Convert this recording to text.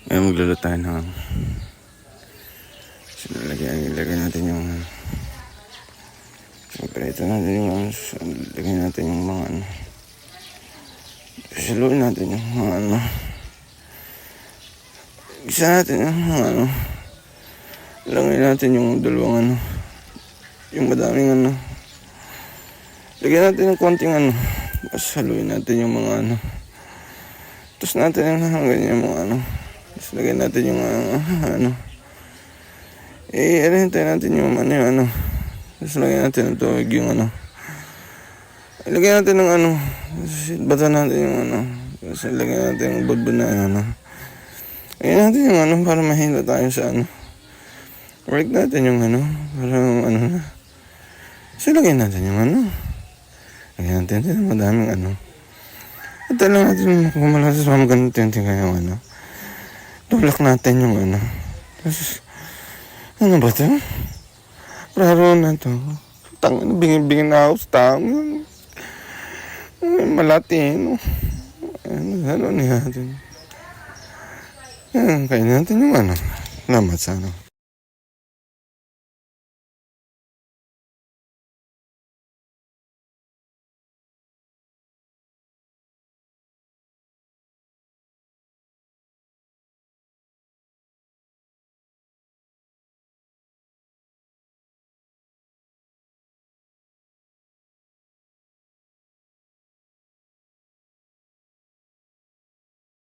Ngayon magluluto tayo ng ilagay natin yung siyempre ito natin yung lagay natin yung mga saluin natin yung mga isa natin yung mga lagay natin yung dalawang yung madaming lagyan natin ng konting tapos haluin natin yung mga tapos natin yung ganyan yung mga tapos lagyan natin yung hintay natin yung tapos lagyan natin ng tubig yung lagyan natin ng bata natin yung tapos lagyan natin yung budbud na lagyan natin yung para mahila tayo sa work natin yung para tapos lagyan natin yung lagyan natin yung madaming at lang natin kung malakas pa maganda kaya yung tulak natin yung tapos ba ito? Praro na ito. Bingin na ako sa tao. Malatin. Ano natin? Kain natin yung lamat sa